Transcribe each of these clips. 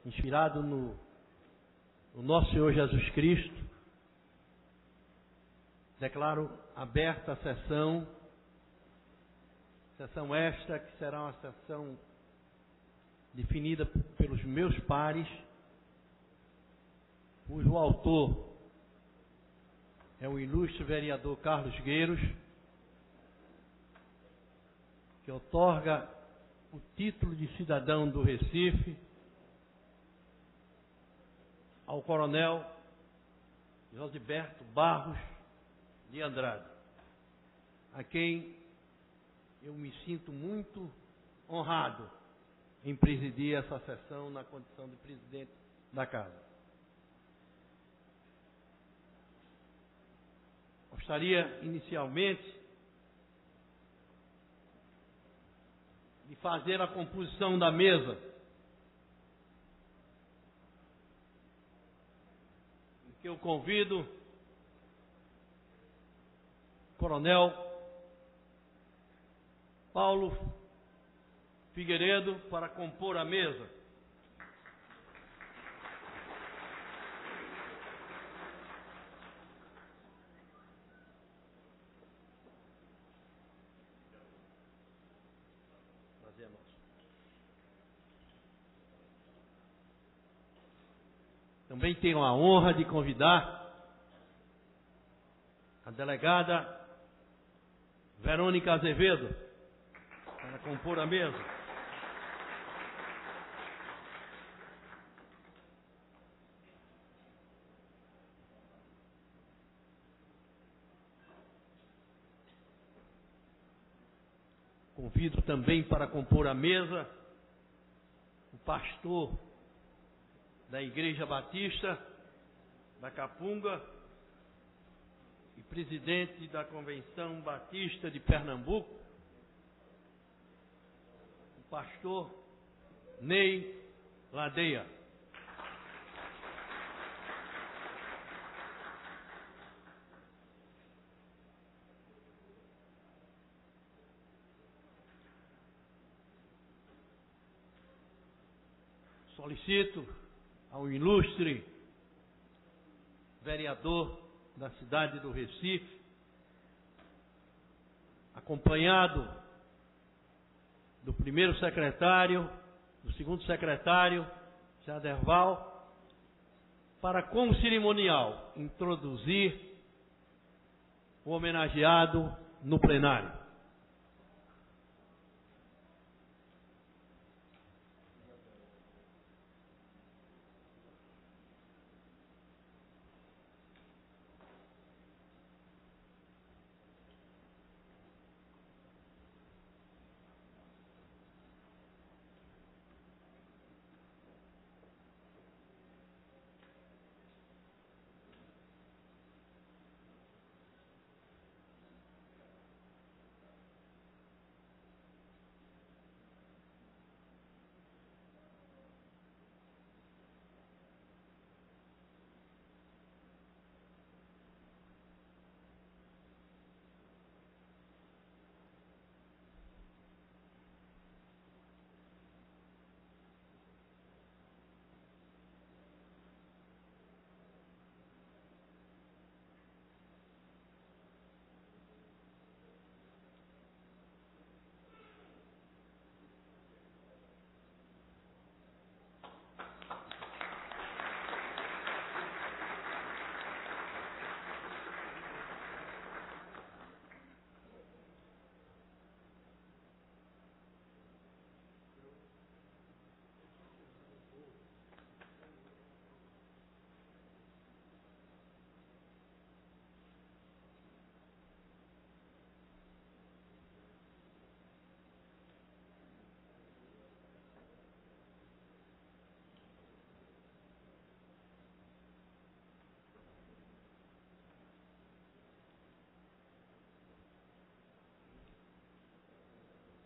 inspirado no nosso Senhor Jesus Cristo, declaro aberta a sessão esta que será uma sessão definida pelos meus pares, cujo autor é o ilustre vereador Carlos Gueiros, que outorga o título de cidadão do Recife ao coronel Josiberto Barros de Andrade, a quem eu me sinto muito honrado em presidir essa sessão na condição de presidente da Casa. Gostaria inicialmente de fazer a composição da mesa, em que eu convido o Coronel Paulo Figueiredo para compor a mesa. Prazer nosso. Também tenho a honra de convidar a delegada Verônica Azevedo para compor a mesa. Convido também para compor a mesa o pastor da Igreja Batista da Capunga e presidente da Convenção Batista de Pernambuco, o pastor Ney Ladeia. Solicito ao ilustre vereador da cidade do Recife, acompanhado do primeiro secretário, do segundo secretário, Zé Derval, para com o cerimonial introduzir o homenageado no plenário.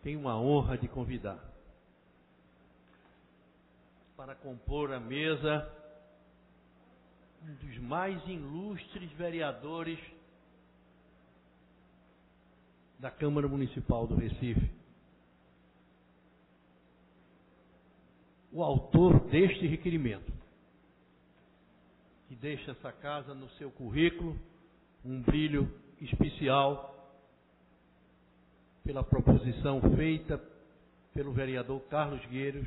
Tenho a honra de convidar para compor a mesa um dos mais ilustres vereadores da Câmara Municipal do Recife, o autor deste requerimento, que deixa essa casa no seu currículo um brilho especial pela proposição feita pelo vereador Carlos Gueiros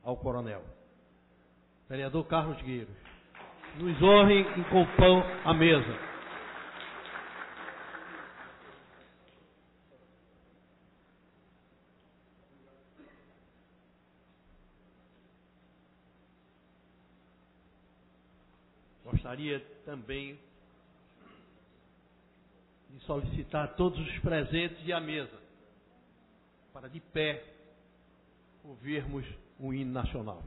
ao coronel. Vereador Carlos Gueiros, nos honrem e com pão à mesa. Gostaria também de solicitar a todos os presentes e à mesa para de pé ouvirmos o hino nacional.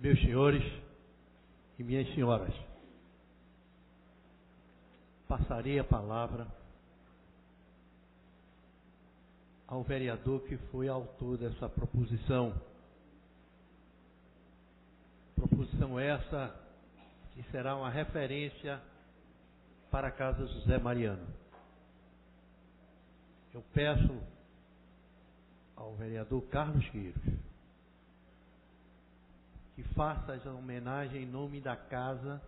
Meus senhores, e minhas senhoras, passarei a palavra ao vereador que foi autor dessa proposição. Proposição essa que será uma referência para a Casa José Mariano. Eu peço ao vereador Carlos Gueiros que faça essa homenagem em nome da casa,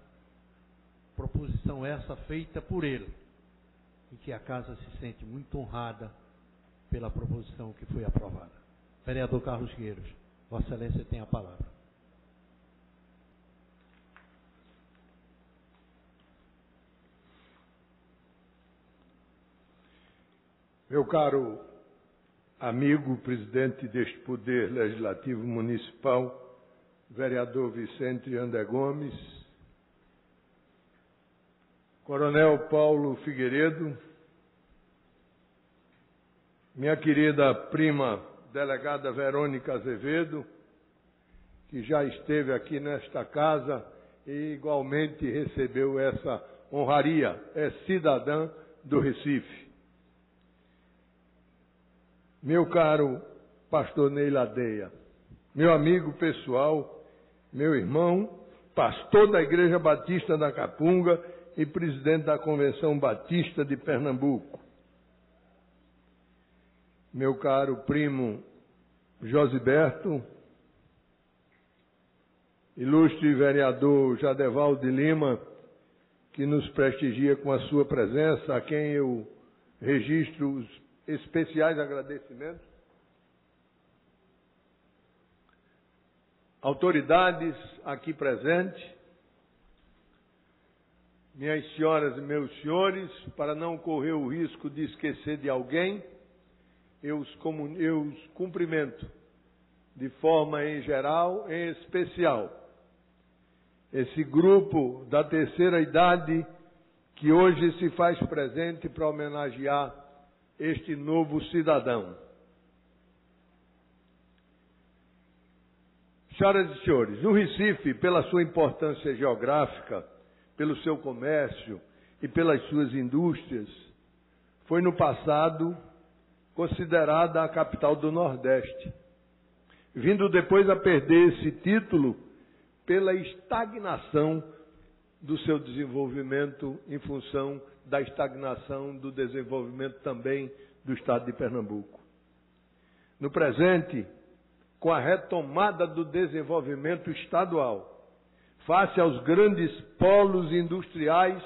proposição essa feita por ele, e que a casa se sente muito honrada pela proposição que foi aprovada. Vereador Carlos Gueiros, Vossa Excelência tem a palavra. Meu caro amigo, presidente deste Poder Legislativo Municipal, vereador Vicente André Gomes, Coronel Paulo Figueiredo, minha querida prima delegada Verônica Azevedo, que já esteve aqui nesta casa e igualmente recebeu essa honraria, é cidadã do Recife. Meu caro pastor Ney Ladeia, meu amigo pessoal, meu irmão, pastor da Igreja Batista da Capunga e presidente da Convenção Batista de Pernambuco. Meu caro primo Josiberto, ilustre vereador Jadeval de Lima, que nos prestigia com a sua presença, a quem eu registro os especiais agradecimentos. Autoridades aqui presentes, minhas senhoras e meus senhores, para não correr o risco de esquecer de alguém, eu os cumprimento de forma em geral, em especial, esse grupo da terceira idade que hoje se faz presente para homenagear este novo cidadão. Senhoras e senhores, o Recife, pela sua importância geográfica, pelo seu comércio e pelas suas indústrias, foi no passado considerada a capital do Nordeste, vindo depois a perder esse título pela estagnação do seu desenvolvimento em função da estagnação do desenvolvimento também do estado de Pernambuco. No presente, com a retomada do desenvolvimento estadual, face aos grandes polos industriais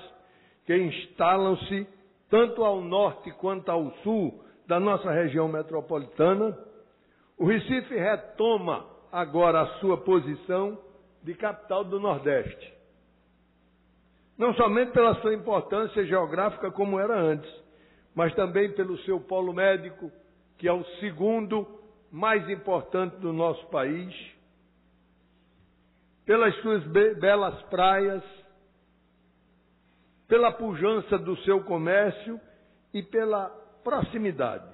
que instalam-se tanto ao norte quanto ao sul da nossa região metropolitana, o Recife retoma agora a sua posição de capital do Nordeste. Não somente pela sua importância geográfica como era antes, mas também pelo seu polo médico, que é o segundo mais importante do nosso país, pelas suas belas praias, pela pujança do seu comércio e pela proximidade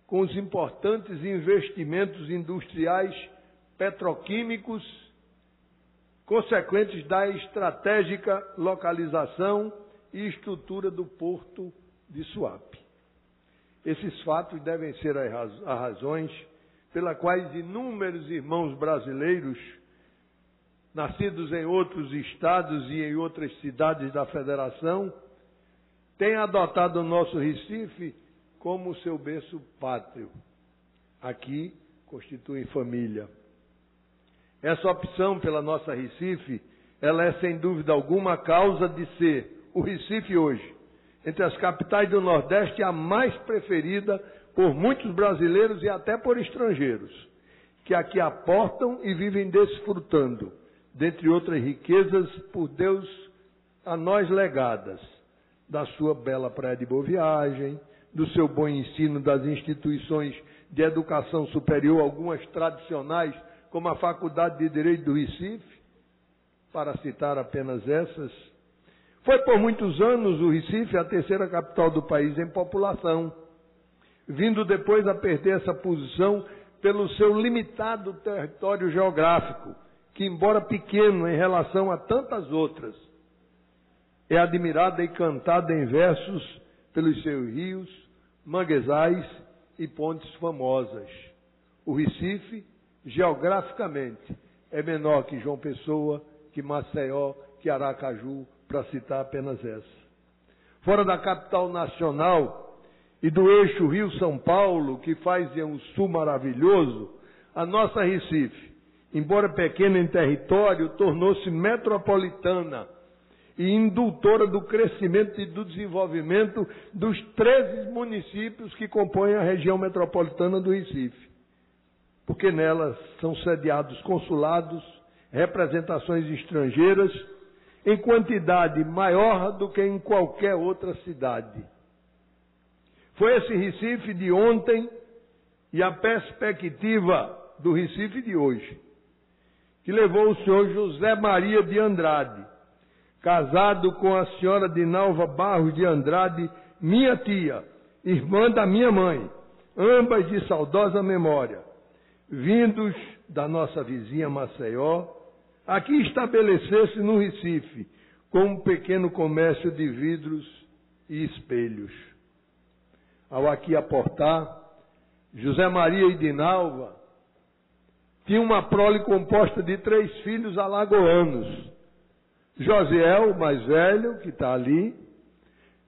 com os importantes investimentos industriais petroquímicos consequentes da estratégica localização e estrutura do porto de Suape. Esses fatos devem ser as razões pelas quais inúmeros irmãos brasileiros, nascidos em outros estados e em outras cidades da Federação, têm adotado o nosso Recife como seu berço pátrio. Aqui constituem família. Essa opção pela nossa Recife, ela é sem dúvida alguma a causa de ser o Recife hoje, entre as capitais do Nordeste, a mais preferida por muitos brasileiros e até por estrangeiros, que aqui aportam e vivem desfrutando, dentre outras riquezas por Deus a nós legadas, da sua bela praia de Boa Viagem, do seu bom ensino das instituições de educação superior, algumas tradicionais, como a Faculdade de Direito do Recife, para citar apenas essas. Foi por muitos anos o Recife a terceira capital do país em população, vindo depois a perder essa posição pelo seu limitado território geográfico, que, embora pequeno em relação a tantas outras, é admirada e cantada em versos pelos seus rios, manguezais e pontes famosas. O Recife, geograficamente, é menor que João Pessoa, que Maceió, que Aracaju, para citar apenas essa. Fora da capital nacional e do eixo Rio-São Paulo, que faz um sul maravilhoso, a nossa Recife, embora pequena em território, tornou-se metropolitana e indutora do crescimento e do desenvolvimento dos 13 municípios que compõem a região metropolitana do Recife, porque nelas são sediados consulados, representações estrangeiras, em quantidade maior do que em qualquer outra cidade. Foi esse Recife de ontem e a perspectiva do Recife de hoje que levou o senhor José Maria de Andrade, casado com a senhora Dinalva Barros de Andrade, minha tia, irmã da minha mãe, ambas de saudosa memória, vindos da nossa vizinha Maceió, aqui estabelecer-se no Recife, com um pequeno comércio de vidros e espelhos. Ao aqui aportar, José Maria e Dinalva tinham uma prole composta de 3 filhos alagoanos. Josiel, o mais velho, que está ali,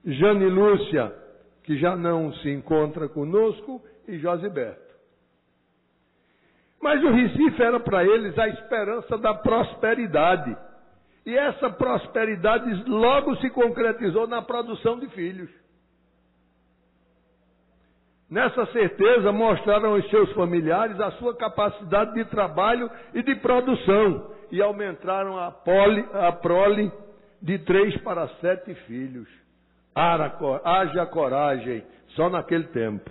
Jane Lúcia, que já não se encontra conosco, e Josiberto. Mas o Recife era para eles a esperança da prosperidade. E essa prosperidade logo se concretizou na produção de filhos. Nessa certeza mostraram aos seus familiares a sua capacidade de trabalho e de produção e aumentaram a prole de 3 para 7 filhos. Haja coragem, só naquele tempo.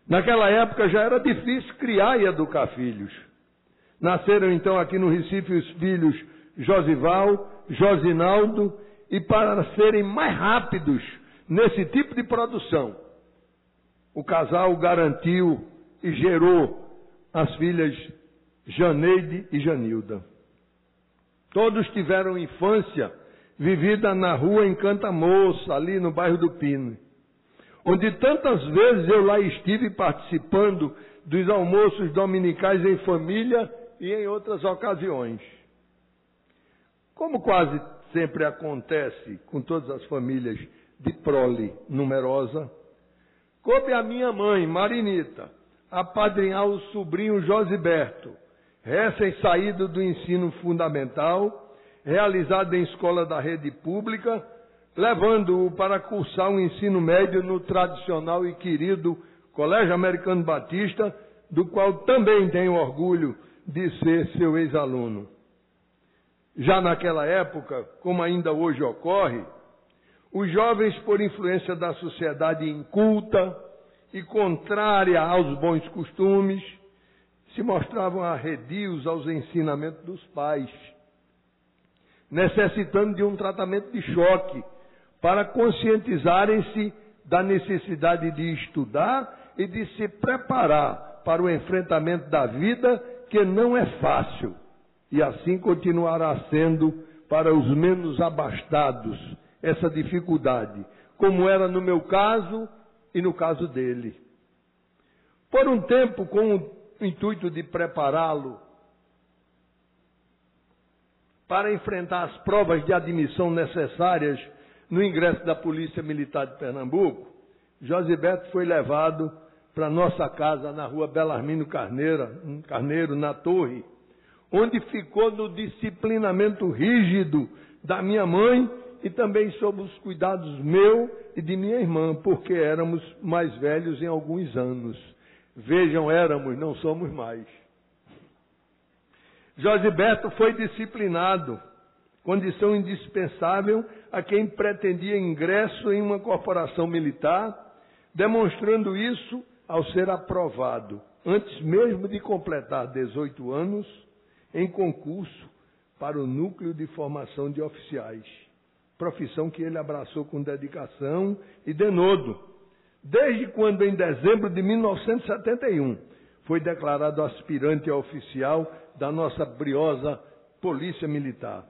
Naquela época já era difícil criar e educar filhos. Nasceram então aqui no Recife os filhos Josival, Josinaldo, e para serem mais rápidos nesse tipo de produção, o casal garantiu e gerou as filhas Janeide e Janilda. Todos tiveram infância vivida na rua Encanta Moça, ali no bairro do Pino, onde tantas vezes eu lá estive participando dos almoços dominicais em família e em outras ocasiões. Como quase sempre acontece com todas as famílias de prole numerosa, coube a minha mãe, Marinita, apadrinhar o sobrinho Josiberto, recém-saído do ensino fundamental, realizado em escola da rede pública, levando-o para cursar um ensino médio no tradicional e querido Colégio Americano Batista, do qual também tenho orgulho de ser seu ex-aluno. Já naquela época, como ainda hoje ocorre, os jovens, por influência da sociedade inculta e contrária aos bons costumes, se mostravam arredios aos ensinamentos dos pais, necessitando de um tratamento de choque para conscientizarem-se da necessidade de estudar e de se preparar para o enfrentamento da vida, que não é fácil, e assim continuará sendo para os menos abastados essa dificuldade, como era no meu caso e no caso dele. Por um tempo, com o intuito de prepará-lo para enfrentar as provas de admissão necessárias no ingresso da Polícia Militar de Pernambuco, Josiberto foi levado para nossa casa na rua Belarmino Carneiro, na Torre, onde ficou no disciplinamento rígido da minha mãe e também sob os cuidados meu e de minha irmã, porque éramos mais velhos em alguns anos. Vejam, éramos, não somos mais. Josiberto foi disciplinado, condição indispensável a quem pretendia ingresso em uma corporação militar, demonstrando isso ao ser aprovado, antes mesmo de completar 18 anos, em concurso para o Núcleo de Formação de Oficiais, profissão que ele abraçou com dedicação e denodo, desde quando, em dezembro de 1971, foi declarado aspirante a oficial da nossa briosa Polícia Militar,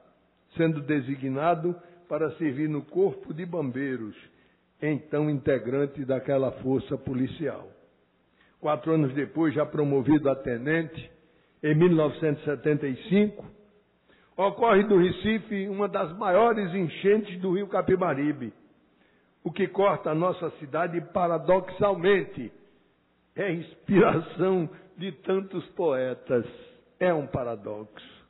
sendo designado para servir no Corpo de Bombeiros, então integrante daquela força policial. 4 anos depois, já promovido a tenente, em 1975, ocorre no Recife uma das maiores enchentes do rio Capibaribe, o que corta a nossa cidade paradoxalmente. É inspiração de tantos poetas. É um paradoxo.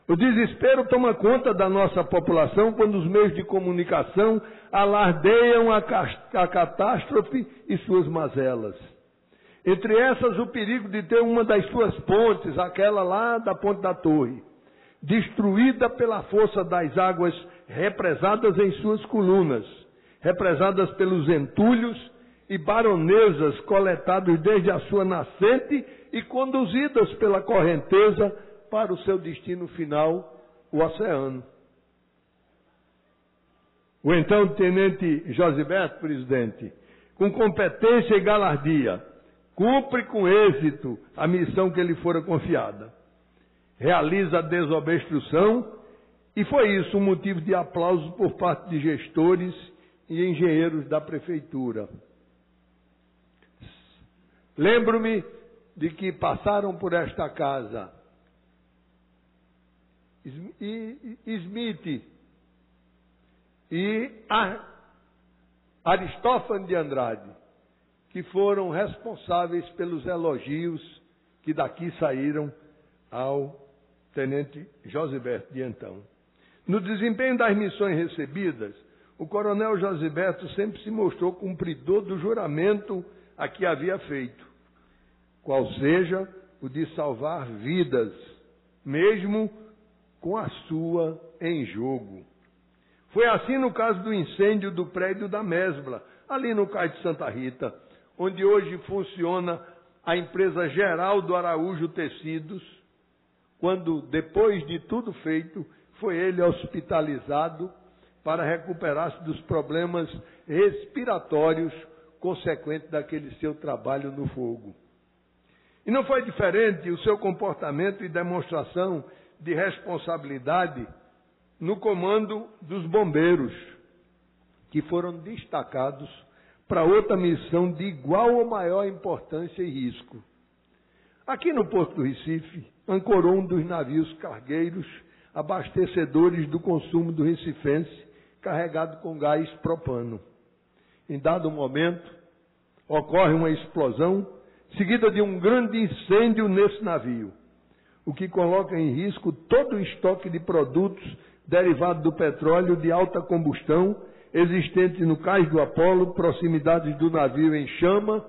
O desespero toma conta da nossa população quando os meios de comunicação alardeiam a catástrofe e suas mazelas. Entre essas, o perigo de ter uma das suas pontes, aquela lá da Ponte da Torre, destruída pela força das águas represadas em suas colunas, represadas pelos entulhos e baronesas coletados desde a sua nascente e conduzidas pela correnteza para o seu destino final, o oceano. O então tenente Josiberto, presidente, com competência e galardia, cumpre com êxito a missão que lhe fora confiada. Realiza a desobstrução e foi isso um motivo de aplauso por parte de gestores e engenheiros da prefeitura. Lembro-me de que passaram por esta casa Smith e Aristófanes de Andrade, que foram responsáveis pelos elogios que daqui saíram ao tenente Josiberto de então. No desempenho das missões recebidas, o coronel Josiberto sempre se mostrou cumpridor do juramento a que havia feito, qual seja o de salvar vidas, mesmo com a sua em jogo. Foi assim no caso do incêndio do prédio da Mesbla, ali no Cais de Santa Rita, onde hoje funciona a empresa Geraldo Araújo Tecidos, quando, depois de tudo feito, foi ele hospitalizado para recuperar-se dos problemas respiratórios consequentes daquele seu trabalho no fogo. E não foi diferente o seu comportamento e demonstração de responsabilidade no comando dos bombeiros, que foram destacados para outra missão de igual ou maior importância e risco. Aqui no Porto do Recife, ancorou um dos navios cargueiros abastecedores do consumo do recifense, carregado com gás propano. Em dado momento, ocorre uma explosão, seguida de um grande incêndio nesse navio, o que coloca em risco todo o estoque de produtos derivados do petróleo de alta combustão existente no Cais do Apolo, proximidades do navio em chama,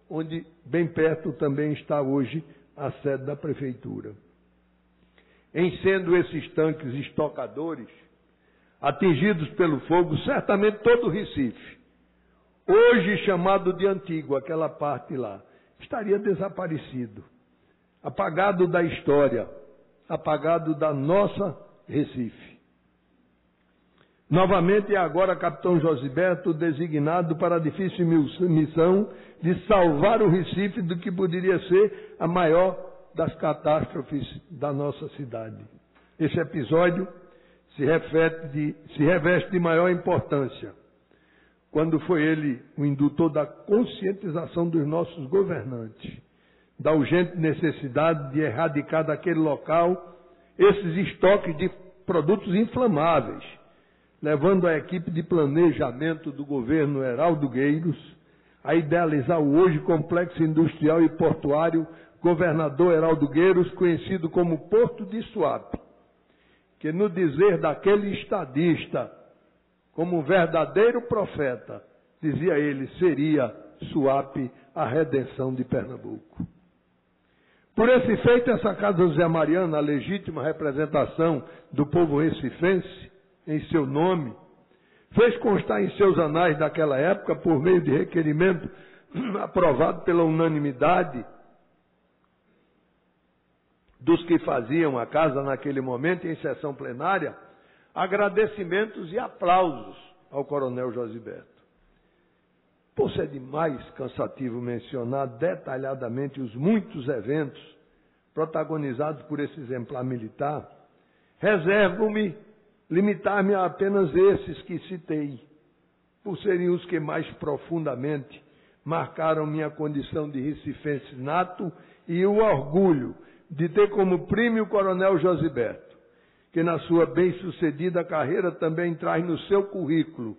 onde bem perto também está hoje a sede da prefeitura. Em sendo esses tanques estocadores atingidos pelo fogo, certamente todo o Recife, hoje chamado de Antigo, aquela parte lá, estaria desaparecido, apagado da história, apagado da nossa Recife. Novamente é agora capitão Josiberto designado para a difícil missão de salvar o Recife do que poderia ser a maior das catástrofes da nossa cidade. Esse episódio se reveste de maior importância, quando foi ele o indutor da conscientização dos nossos governantes, da urgente necessidade de erradicar daquele local esses estoques de produtos inflamáveis, levando a equipe de planejamento do governo Heraldo Gueiros a idealizar o hoje complexo industrial e portuário Governador Heraldo Gueiros, conhecido como Porto de Suape, que no dizer daquele estadista, como um verdadeiro profeta, dizia ele, seria Suape a redenção de Pernambuco. Por esse feito, essa Casa José Mariana, a legítima representação do povo recifense, em seu nome, fez constar em seus anais daquela época, por meio de requerimento aprovado pela unanimidade dos que faziam a casa naquele momento, em sessão plenária, agradecimentos e aplausos ao coronel Josiberto. por ser demais cansativo mencionar detalhadamente os muitos eventos protagonizados por esse exemplar militar, reservo-me limitar-me a apenas esses que citei, por serem os que mais profundamente marcaram minha condição de recifense nato e o orgulho de ter como primo o coronel Josiberto, que na sua bem-sucedida carreira também traz no seu currículo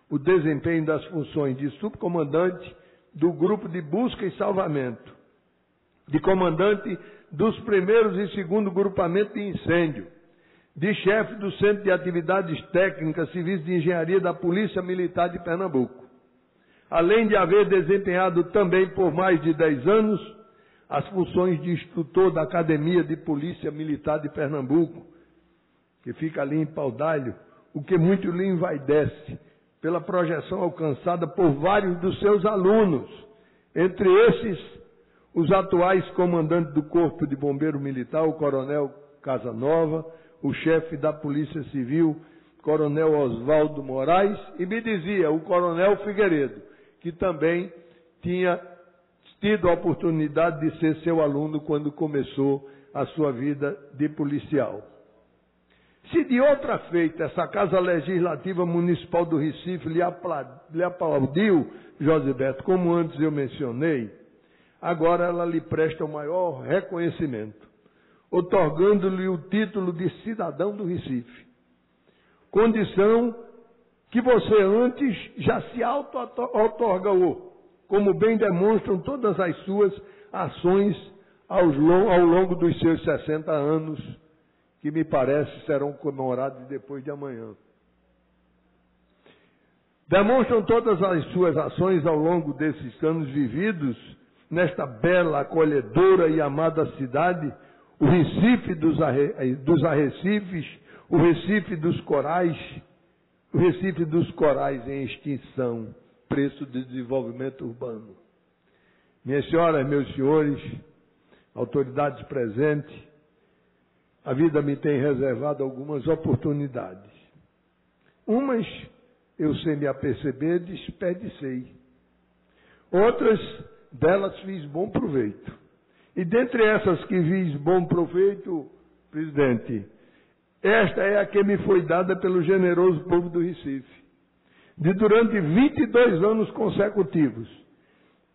o desempenho das funções de subcomandante do grupo de busca e salvamento, de comandante dos primeiros e segundo grupamento de incêndio, de chefe do Centro de Atividades Técnicas Civis de Engenharia da Polícia Militar de Pernambuco, além de haver desempenhado também por mais de 10 anos as funções de instrutor da Academia de Polícia Militar de Pernambuco, que fica ali em Paudalho, o que muito lhe envaidece pela projeção alcançada por vários dos seus alunos, entre esses os atuais comandantes do Corpo de Bombeiro Militar, o coronel Casanova, o chefe da Polícia Civil, coronel Oswaldo Moraes, e me dizia o coronel Figueiredo, que também tinha tido a oportunidade de ser seu aluno quando começou a sua vida de policial. Se de outra feita essa Casa Legislativa Municipal do Recife lhe aplaudiu, Josiberto, como antes eu mencionei, agora ela lhe presta o maior reconhecimento, otorgando-lhe o título de cidadão do Recife, condição que você antes já se auto-otorgou, como bem demonstram todas as suas ações ao longo dos seus 60 anos, que me parece serão comemorados depois de amanhã. Demonstram todas as suas ações ao longo desses anos vividos nesta bela, acolhedora e amada cidade, o Recife dos Arrecifes, o Recife dos Corais, o Recife dos Corais em extinção, preço de desenvolvimento urbano. Minhas senhoras, meus senhores, autoridades presentes, a vida me tem reservado algumas oportunidades. Umas eu, sem me aperceber, desperdicei. Outras delas fiz bom proveito. E dentre essas que fiz bom proveito, presidente, esta é a que me foi dada pelo generoso povo do Recife, de durante 22 anos consecutivos,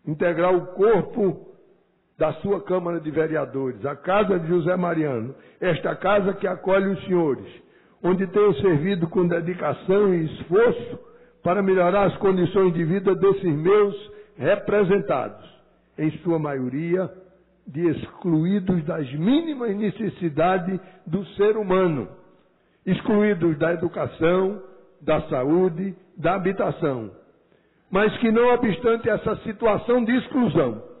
integrar o corpo da sua Câmara de Vereadores, a Casa de José Mariano, esta casa que acolhe os senhores, onde tenho servido com dedicação e esforço para melhorar as condições de vida desses meus representados, em sua maioria, de excluídos das mínimas necessidades do ser humano, excluídos da educação, da saúde, da habitação, mas que não obstante essa situação de exclusão,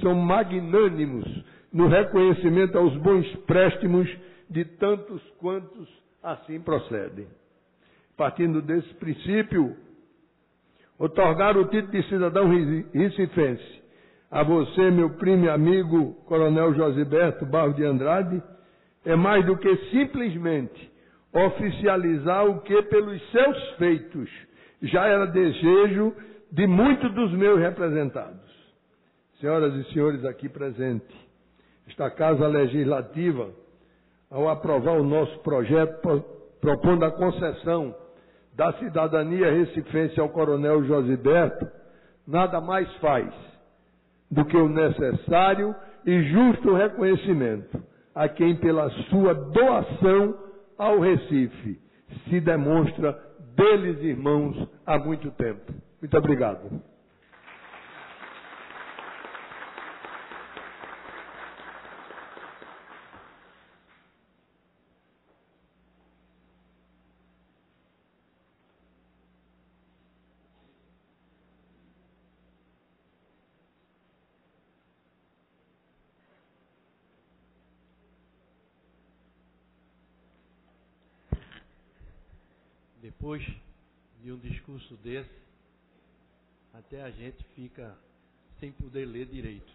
são magnânimos no reconhecimento aos bons préstimos de tantos quantos assim procedem. Partindo desse princípio, otorgar o título de cidadão recifense a você, meu primo e amigo, coronel Josiberto Barros de Andrade, é mais do que simplesmente oficializar o que pelos seus feitos já era desejo de muitos dos meus representados. Senhoras e senhores aqui presentes, esta Casa Legislativa, ao aprovar o nosso projeto propondo a concessão da cidadania recifense ao coronel Josiberto, nada mais faz do que o necessário e justo reconhecimento a quem, pela sua doação ao Recife, se demonstra deles irmãos há muito tempo. Muito obrigado. Depois de um discurso desse, até a gente fica sem poder ler direito.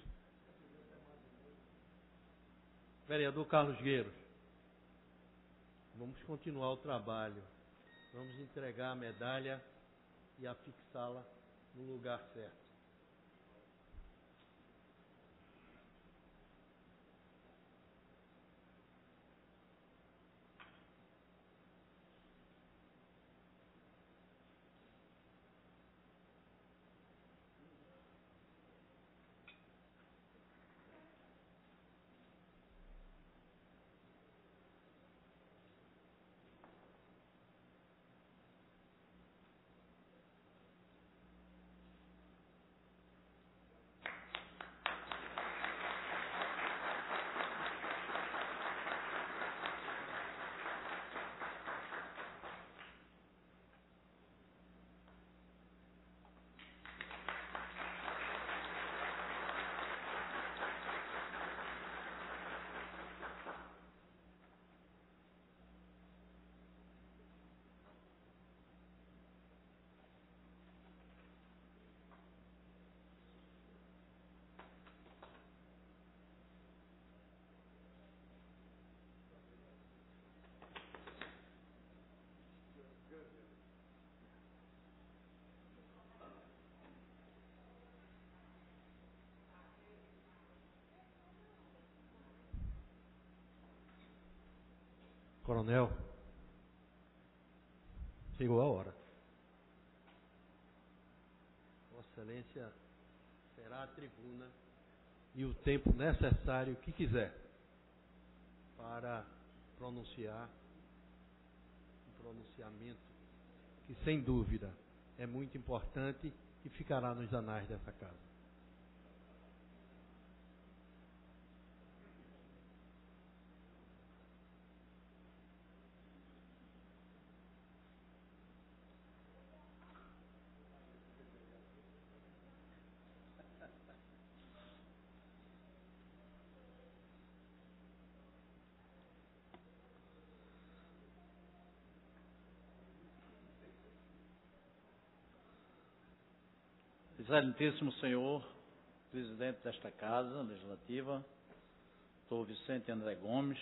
Vereador Carlos Gueiros, vamos continuar o trabalho. Vamos entregar a medalha e afixá-la no lugar certo. Coronel, chegou a hora. Vossa Excelência será a tribuna e o tempo necessário que quiser para pronunciar um pronunciamento que, sem dúvida, é muito importante e ficará nos anais dessa casa. Excelentíssimo senhor, presidente desta Casa Legislativa, doutor Vicente André Gomes,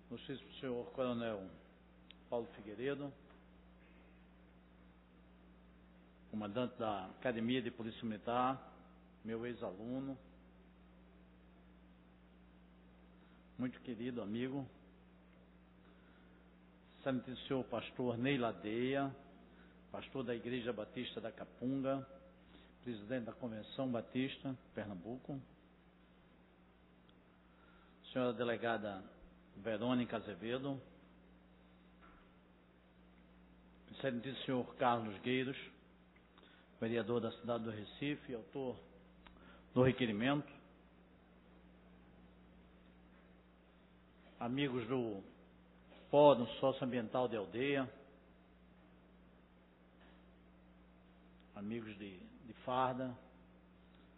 ilustríssimo senhor Coronel Paulo Figueiredo, comandante da Academia de Polícia Militar, meu ex-aluno, muito querido amigo, excelentíssimo senhor pastor Ney Ladeia, pastor da Igreja Batista da Capunga, presidente da Convenção Batista, Pernambuco, senhora delegada Verônica Azevedo, excelentíssimo senhor Carlos Gueiros, vereador da cidade do Recife, autor do requerimento, amigos do Fórum Socioambiental de Aldeia, amigos de farda,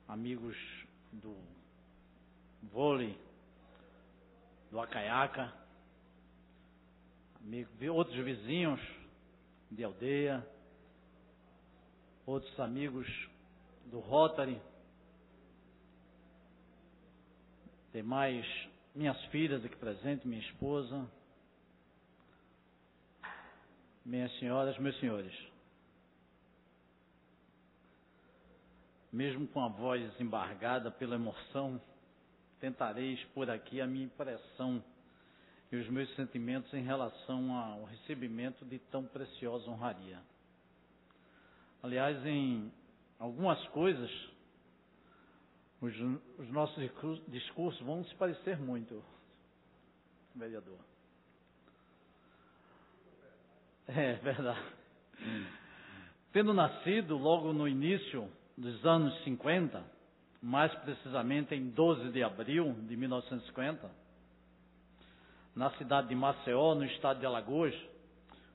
amigos do vôlei, do Acaiaca, outros vizinhos de aldeia, outros amigos do Rotary, demais minhas filhas aqui presentes, minha esposa, minhas senhoras, meus senhores. Mesmo com a voz embargada pela emoção, tentarei expor aqui a minha impressão e os meus sentimentos em relação ao recebimento de tão preciosa honraria. Aliás, em algumas coisas, os nossos discursos vão se parecer muito, vereador. É verdade. Tendo nascido logo no início dos anos 50, mais precisamente em 12 de abril de 1950, na cidade de Maceió, no estado de Alagoas,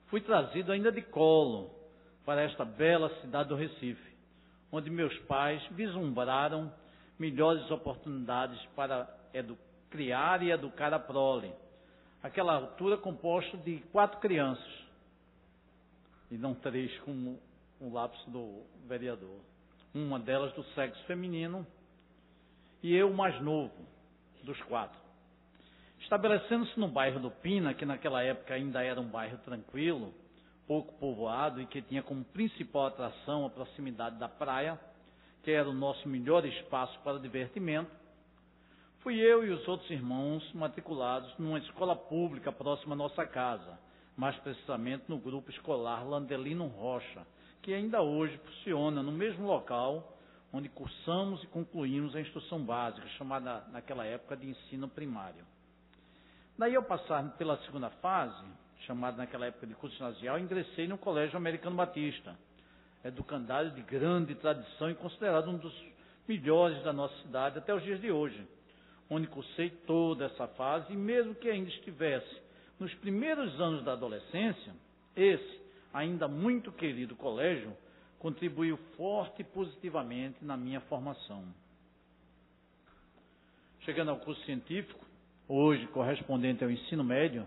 fui trazido ainda de colo para esta bela cidade do Recife, onde meus pais vislumbraram melhores oportunidades para criar e educar a prole, aquela altura composta de 4 crianças, e não 3 como o lápis do vereador. Uma delas do sexo feminino e eu o mais novo dos 4. Estabelecendo-se no bairro do Pina, que naquela época ainda era um bairro tranquilo, pouco povoado e que tinha como principal atração a proximidade da praia, que era o nosso melhor espaço para divertimento, fui eu e os outros irmãos matriculados numa escola pública próxima à nossa casa, mais precisamente no grupo escolar Landelino Rocha, que ainda hoje funciona no mesmo local onde cursamos e concluímos a instrução básica, chamada naquela época de ensino primário. Daí, ao passar pela segunda fase, chamada naquela época de curso ginasial, ingressei no Colégio Americano Batista, educandário de grande tradição e considerado um dos melhores da nossa cidade até os dias de hoje, onde cursei toda essa fase, e mesmo que ainda estivesse nos primeiros anos da adolescência, esse, ainda muito querido colégio, contribuiu forte e positivamente na minha formação. Chegando ao curso científico, hoje correspondente ao ensino médio,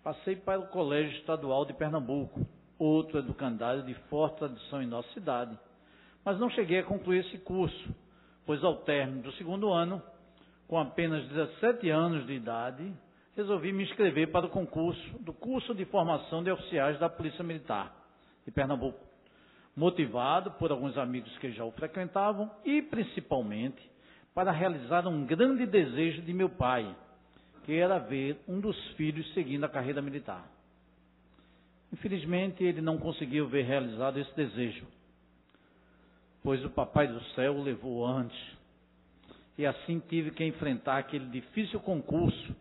passei para o Colégio Estadual de Pernambuco, outro educandário de forte tradição em nossa cidade, mas não cheguei a concluir esse curso, pois ao término do segundo ano, com apenas 17 anos de idade, resolvi me inscrever para o concurso do curso de formação de oficiais da Polícia Militar de Pernambuco, motivado por alguns amigos que já o frequentavam e principalmente para realizar um grande desejo de meu pai, que era ver um dos filhos seguindo a carreira militar. Infelizmente, ele não conseguiu ver realizado esse desejo, pois o Papai do Céu o levou antes, e assim tive que enfrentar aquele difícil concurso,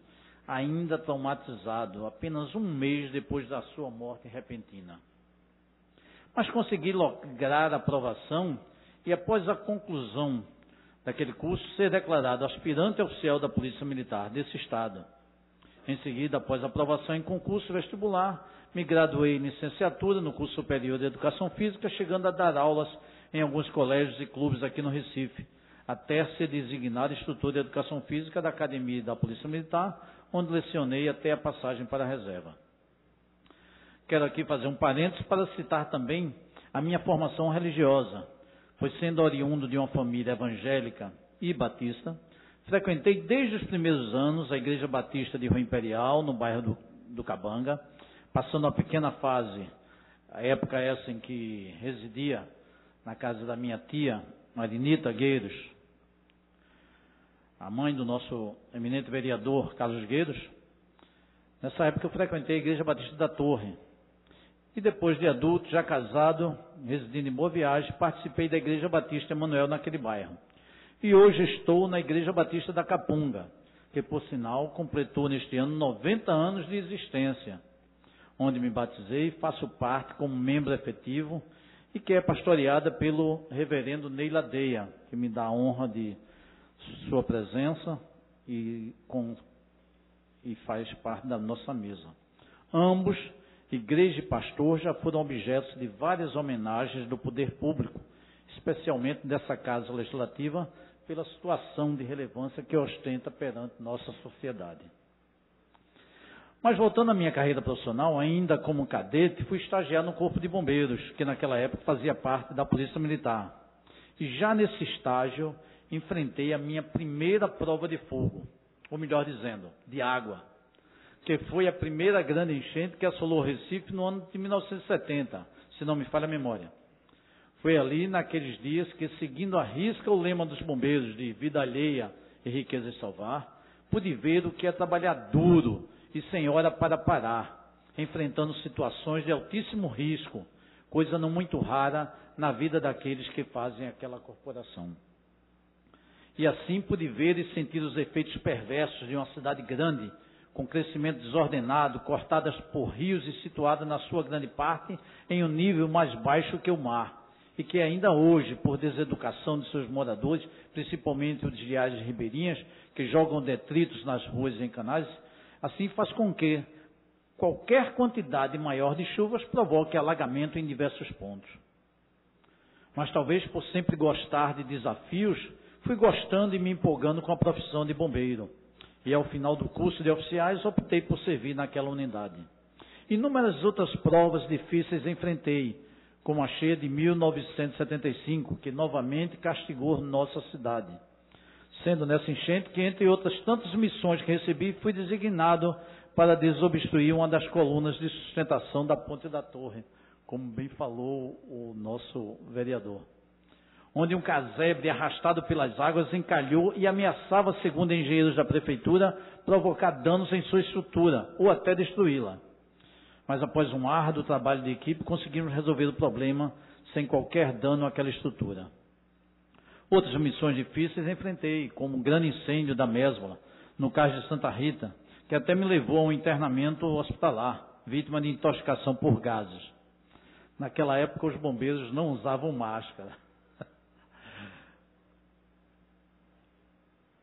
ainda traumatizado, apenas um mês depois da sua morte repentina. Mas consegui lograr a aprovação e, após a conclusão daquele curso, ser declarado aspirante oficial da Polícia Militar desse Estado. Em seguida, após a aprovação em concurso vestibular, me graduei em licenciatura no curso superior de Educação Física, chegando a dar aulas em alguns colégios e clubes aqui no Recife, até ser designado instrutor de Educação Física da Academia da Polícia Militar, onde lecionei até a passagem para a reserva. Quero aqui fazer um parênteses para citar também a minha formação religiosa, pois sendo oriundo de uma família evangélica e batista, frequentei desde os primeiros anos a Igreja Batista de Rua Imperial, no bairro do Cabanga, passando uma pequena fase, a época essa em que residia na casa da minha tia, Marinita Gueiros, a mãe do nosso eminente vereador Carlos Gueiros. Nessa época eu frequentei a Igreja Batista da Torre. E depois de adulto, já casado, residindo em Boa Viagem, participei da Igreja Batista Emanuel naquele bairro. E hoje estou na Igreja Batista da Capunga, que por sinal completou neste ano 90 anos de existência, onde me batizei e faço parte como membro efetivo e que é pastoreada pelo reverendo Ney Ladeia, que me dá a honra de sua presença e faz parte da nossa mesa. Ambos, igreja e pastor, já foram objetos de várias homenagens do poder público, especialmente dessa Casa Legislativa, pela situação de relevância que ostenta perante nossa sociedade. Mas voltando à minha carreira profissional, ainda como cadete, fui estagiar no Corpo de Bombeiros, que naquela época fazia parte da Polícia Militar. E já nesse estágio, enfrentei a minha primeira prova de fogo, ou melhor dizendo, de água, que foi a primeira grande enchente que assolou o Recife no ano de 1970, se não me falha a memória. Foi ali, naqueles dias, que, seguindo à risca o lema dos bombeiros de vida alheia e riqueza de salvar, pude ver o que é trabalhar duro e sem hora para parar, enfrentando situações de altíssimo risco, coisa não muito rara na vida daqueles que fazem aquela corporação. E assim pude ver e sentir os efeitos perversos de uma cidade grande, com crescimento desordenado, cortadas por rios e situada na sua grande parte em um nível mais baixo que o mar, e que ainda hoje, por deseducação de seus moradores, principalmente os de áreas ribeirinhas, que jogam detritos nas ruas e em canais, assim faz com que qualquer quantidade maior de chuvas provoque alagamento em diversos pontos. Mas talvez por sempre gostar de desafios, fui gostando e me empolgando com a profissão de bombeiro. E ao final do curso de oficiais, optei por servir naquela unidade. Inúmeras outras provas difíceis enfrentei, como a cheia de 1975, que novamente castigou nossa cidade. Sendo nessa enchente que, entre outras tantas missões que recebi, fui designado para desobstruir uma das colunas de sustentação da Ponte da Torre, como bem falou o nosso vereador, onde um casebre arrastado pelas águas encalhou e ameaçava, segundo engenheiros da prefeitura, provocar danos em sua estrutura ou até destruí-la. Mas após um árduo trabalho de equipe, conseguimos resolver o problema sem qualquer dano àquela estrutura. Outras missões difíceis enfrentei, como o grande incêndio da Mésvola, no Cais de Santa Rita, que até me levou a um internamento hospitalar, vítima de intoxicação por gases. Naquela época, os bombeiros não usavam máscara.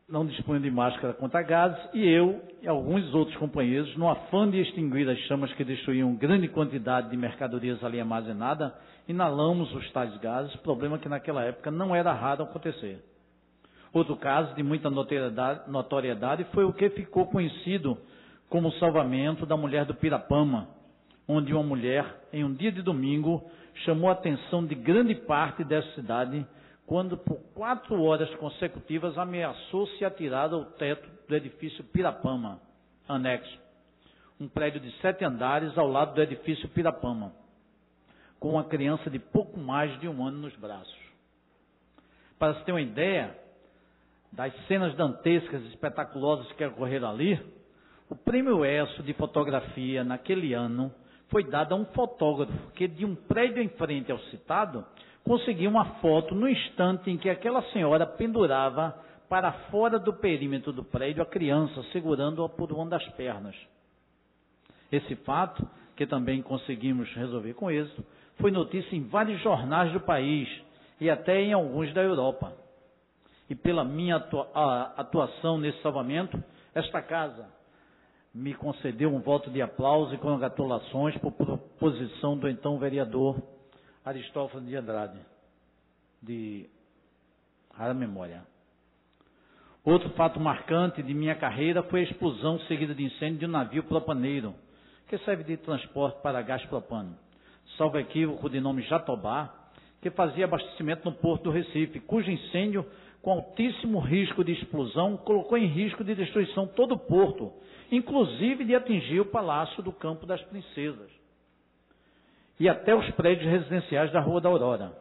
Não dispunham de máscara contra gases, e eu e alguns outros companheiros, no afã de extinguir as chamas que destruíam grande quantidade de mercadorias ali armazenada, inalamos os tais gases, problema que naquela época não era raro acontecer. Outro caso de muita notoriedade foi o que ficou conhecido como o salvamento da mulher do Pirapama, onde uma mulher, em um dia de domingo, chamou a atenção de grande parte dessa cidade, quando por 4 horas consecutivas ameaçou se atirar ao teto do edifício Pirapama, anexo, um prédio de 7 andares ao lado do edifício Pirapama, com uma criança de pouco mais de 1 ano nos braços. Para se ter uma ideia das cenas dantescas e espetaculosas que ocorreram ali, o prêmio ESSO de fotografia naquele ano foi dado a um fotógrafo que, de um prédio em frente ao citado, conseguiu uma foto no instante em que aquela senhora pendurava para fora do perímetro do prédio a criança, segurando-a por uma das pernas. Esse fato, que também conseguimos resolver com êxito, foi notícia em vários jornais do país e até em alguns da Europa. E pela minha atuação nesse salvamento, esta casa me concedeu um voto de aplauso e congratulações por proposição do então vereador Aristófanes de Andrade, de rara memória. Outro fato marcante de minha carreira foi a explosão seguida de incêndio de um navio propaneiro, que serve de transporte para gás propano, salvo equívoco de nome Jatobá, que fazia abastecimento no porto do Recife, cujo incêndio, com altíssimo risco de explosão, colocou em risco de destruição todo o porto, inclusive de atingir o Palácio do Campo das Princesas e até os prédios residenciais da Rua da Aurora.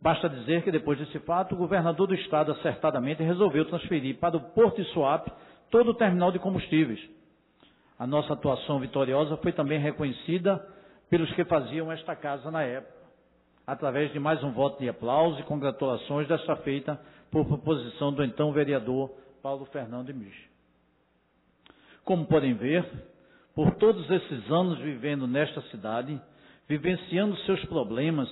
Basta dizer que, depois desse fato, o governador do estado acertadamente resolveu transferir para o Porto de Suape todo o terminal de combustíveis. A nossa atuação vitoriosa foi também reconhecida pelos que faziam esta casa na época, através de mais um voto de aplauso e congratulações, desta feita por proposição do então vereador Paulo Fernando Mich. Como podem ver, por todos esses anos vivendo nesta cidade, vivenciando seus problemas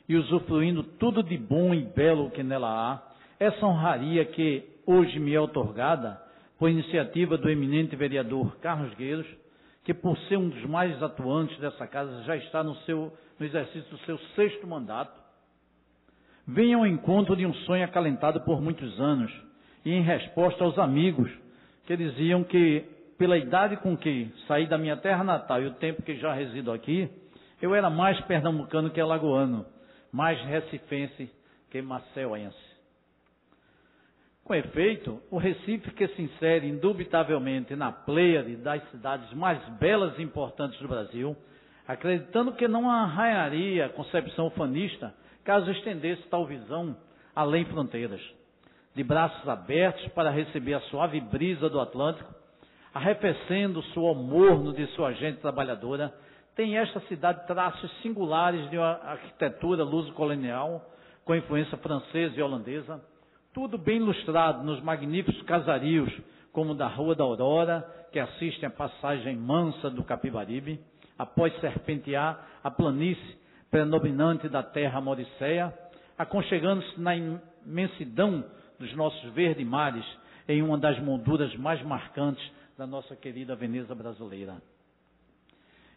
e usufruindo tudo de bom e belo que nela há, essa honraria que hoje me é outorgada, por iniciativa do eminente vereador Carlos Gueiros, que por ser um dos mais atuantes dessa casa já está no exercício do seu 6º mandato, vem ao encontro de um sonho acalentado por muitos anos e em resposta aos amigos que diziam que, pela idade com que saí da minha terra natal e o tempo que já resido aqui, eu era mais pernambucano que alagoano, mais recifense que maceuense. Com efeito, o Recife, que se insere indubitavelmente na pleiade das cidades mais belas e importantes do Brasil, acreditando que não arranharia a concepção ufanista caso estendesse tal visão além fronteiras, de braços abertos para receber a suave brisa do Atlântico, arrefecendo o suor morno de sua gente trabalhadora, tem esta cidade traços singulares de uma arquitetura luso-colonial, com influência francesa e holandesa, tudo bem ilustrado nos magníficos casarios, como o da Rua da Aurora, que assistem à passagem mansa do Capibaribe, após serpentear a planície predominante da terra mauricéia, aconchegando-se na imensidão dos nossos verdes mares, em uma das molduras mais marcantes da nossa querida Veneza brasileira.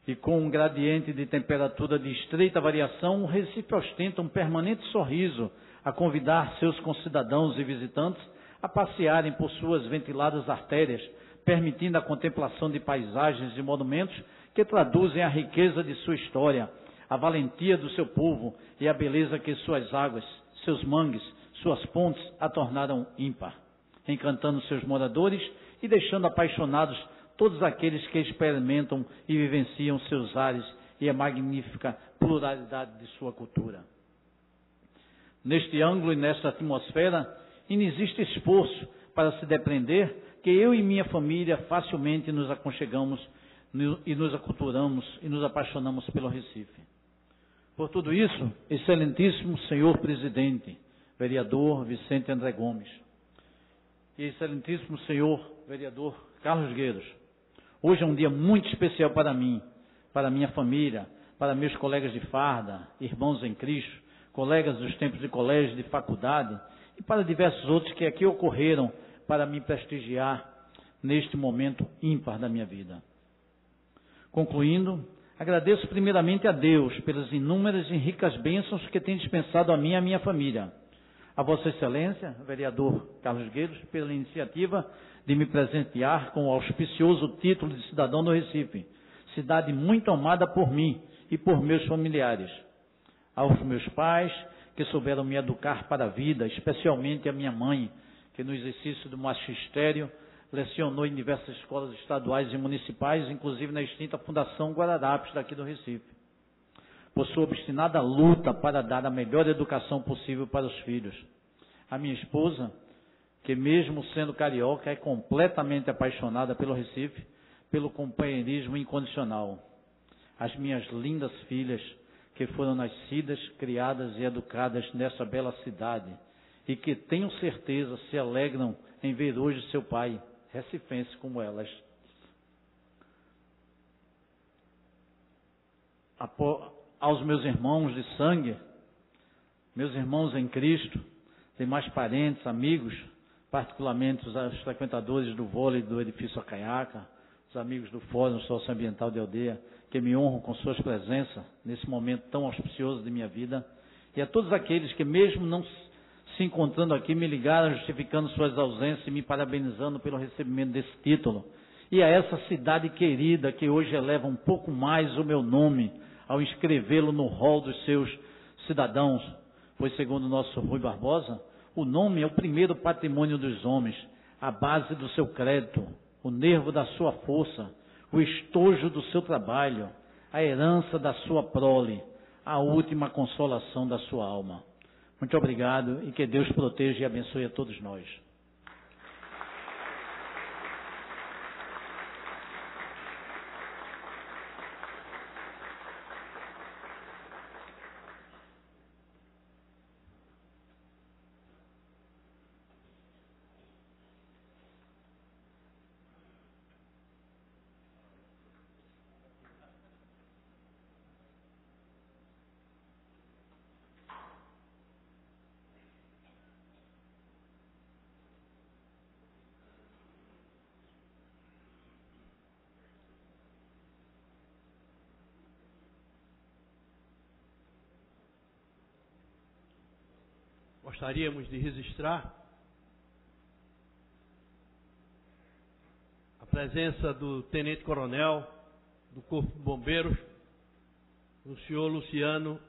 E com um gradiente de temperatura de estreita variação, o Recife ostenta um permanente sorriso a convidar seus concidadãos e visitantes a passearem por suas ventiladas artérias, permitindo a contemplação de paisagens e monumentos que traduzem a riqueza de sua história, a valentia do seu povo e a beleza que suas águas, seus mangues, suas pontes a tornaram ímpar, encantando seus moradores e deixando apaixonados todos aqueles que experimentam e vivenciam seus ares e a magnífica pluralidade de sua cultura. Neste ângulo e nesta atmosfera, inexiste esforço para se depreender que eu e minha família facilmente nos aconchegamos e nos aculturamos e nos apaixonamos pelo Recife. Por tudo isso, excelentíssimo senhor presidente, vereador Vicente André Gomes, e excelentíssimo senhor vereador Carlos Gueiros, hoje é um dia muito especial para mim, para minha família, para meus colegas de farda, irmãos em Cristo, colegas dos tempos de colégio, de faculdade, e para diversos outros que aqui ocorreram para me prestigiar neste momento ímpar da minha vida. Concluindo, agradeço primeiramente a Deus pelas inúmeras e ricas bênçãos que tem dispensado a mim e a minha família. A Vossa Excelência, vereador Carlos Gueiros, pela iniciativa de me presentear com o auspicioso título de cidadão do Recife, cidade muito amada por mim e por meus familiares. Aos meus pais, que souberam me educar para a vida, especialmente a minha mãe, que no exercício do magistério lecionou em diversas escolas estaduais e municipais, inclusive na extinta Fundação Guararapes, daqui do Recife, por sua obstinada luta para dar a melhor educação possível para os filhos. A minha esposa, que mesmo sendo carioca, é completamente apaixonada pelo Recife, pelo companheirismo incondicional. As minhas lindas filhas, que foram nascidas, criadas e educadas nessa bela cidade, e que tenho certeza se alegram em ver hoje seu pai, recifense como elas. Aos meus irmãos de sangue, meus irmãos em Cristo, demais parentes, amigos, particularmente os frequentadores do vôlei do edifício Acaiaca, os amigos do Fórum Socioambiental de Aldeia, que me honram com suas presenças nesse momento tão auspicioso de minha vida, e a todos aqueles que, mesmo não se encontrando aqui, me ligaram justificando suas ausências e me parabenizando pelo recebimento desse título, e a essa cidade querida que hoje eleva um pouco mais o meu nome ao inscrevê-lo no rol dos seus cidadãos, pois, segundo o nosso Rui Barbosa, o nome é o primeiro patrimônio dos homens, a base do seu crédito, o nervo da sua força, o estojo do seu trabalho, a herança da sua prole, a última consolação da sua alma. Muito obrigado e que Deus proteja e abençoe a todos nós. Gostaríamos de registrar a presença do Tenente-Coronel do Corpo de Bombeiros, o senhor Luciano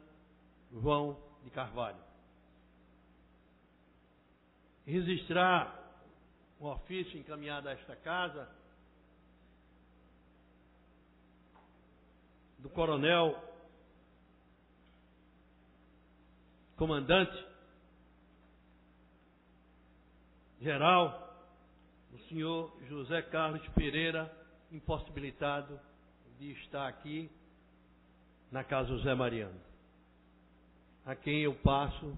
João de Carvalho. Registrar um ofício encaminhado a esta casa do Coronel Comandante Geral, o senhor José Carlos Pereira, impossibilitado de estar aqui na Casa José Mariano, a quem eu passo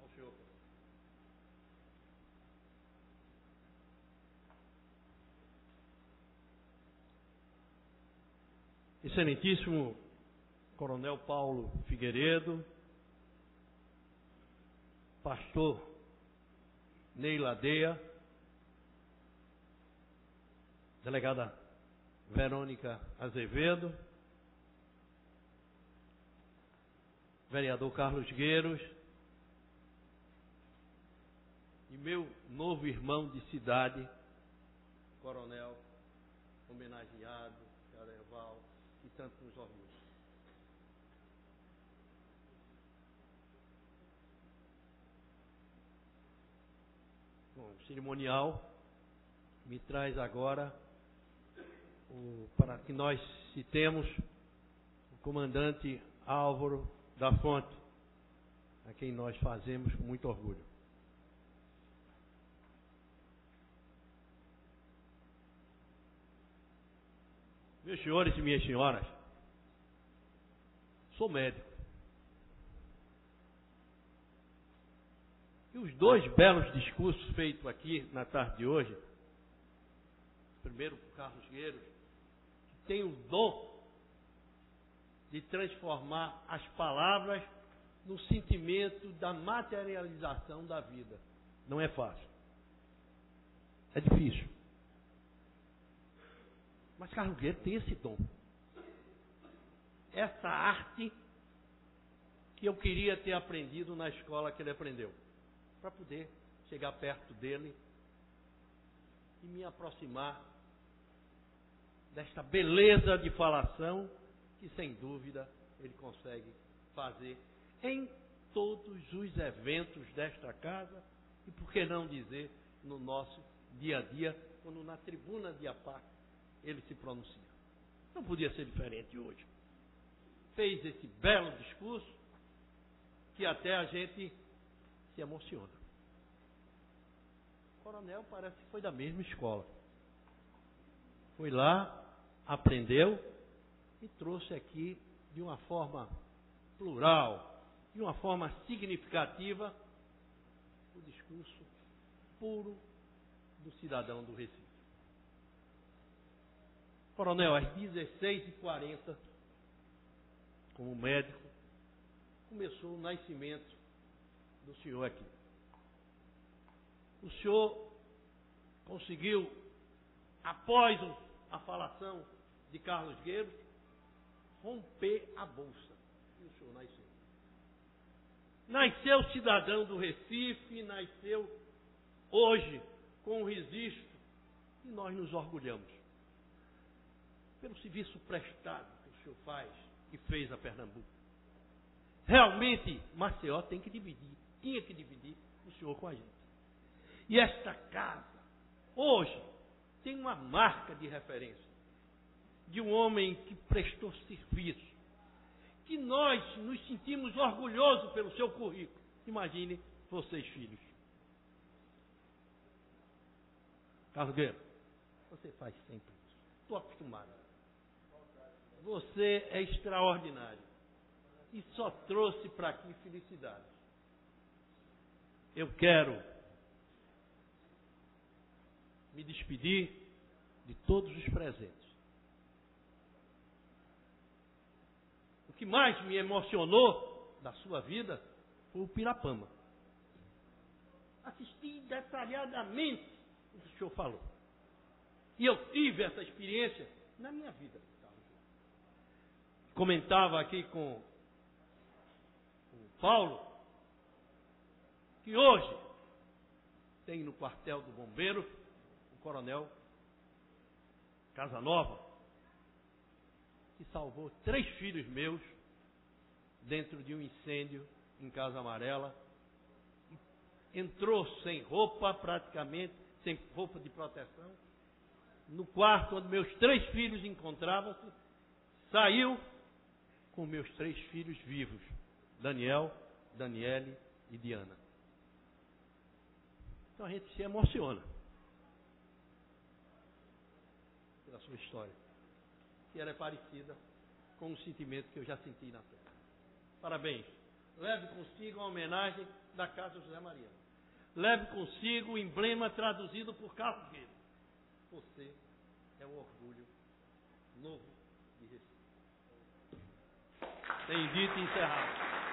ao senhor. Excelentíssimo Coronel Paulo Figueiredo, Pastor Ney Ladeia, Delegada Verônica Azevedo, Vereador Carlos Gueiros e meu novo irmão de cidade, Coronel homenageado, Careval, que tanto nos orgulha. Bom, cerimonial, me traz agora, para que nós citemos, o comandante Álvaro da Fonte, a quem nós fazemos com muito orgulho. Meus senhores e minhas senhoras, sou médico. E os 2 belos discursos feitos aqui na tarde de hoje, primeiro por Carlos Gueiros, que tem o dom de transformar as palavras no sentimento da materialização da vida. Não é fácil. É difícil. Mas Carlos Gueiros tem esse dom. Essa arte que eu queria ter aprendido na escola que ele aprendeu. Para poder chegar perto dele e me aproximar desta beleza de falação que, sem dúvida, ele consegue fazer em todos os eventos desta casa e, por que não dizer, no nosso dia a dia, quando na tribuna de APAC ele se pronuncia. Não podia ser diferente hoje. Fez esse belo discurso que até a gente se emociona. O coronel parece que foi da mesma escola. Foi lá, aprendeu e trouxe aqui de uma forma plural, de uma forma significativa, o discurso puro do cidadão do Recife. Coronel, às 16h40, como médico, começou o nascimento do senhor aqui. O senhor conseguiu, após a falação de Carlos Gueiros, romper a bolsa. E o senhor nasceu. Nasceu cidadão do Recife, nasceu hoje com o registro, e nós nos orgulhamos pelo serviço prestado que o senhor faz e fez a Pernambuco. Realmente, Maceió tinha que dividir o senhor com a gente. E esta casa, hoje, tem uma marca de referência de um homem que prestou serviço, que nós nos sentimos orgulhosos pelo seu currículo. Imagine vocês, filhos. Carlos Gueiros, você faz sempre isso. Estou acostumado. Você é extraordinário. E só trouxe para aqui felicidade. Eu quero me despedir de todos os presentes. O que mais me emocionou da sua vida foi o Pirapama. Assisti detalhadamente o que o senhor falou. E eu tive essa experiência na minha vida. Comentava aqui com o Paulo que hoje tem no quartel do bombeiro o coronel Casanova, que salvou 3 filhos meus dentro de um incêndio em Casa Amarela. Entrou sem roupa, praticamente, sem roupa de proteção, no quarto onde meus 3 filhos encontravam-se, saiu com meus 3 filhos vivos, Daniel, Daniele e Diana. Então a gente se emociona pela sua história, que ela é parecida com o sentimento que eu já senti na terra. Parabéns. Leve consigo a homenagem da Casa José Maria. Leve consigo o emblema traduzido por Carlos Gueiros. Você é um orgulho novo de Recife. Tem dito e encerrado.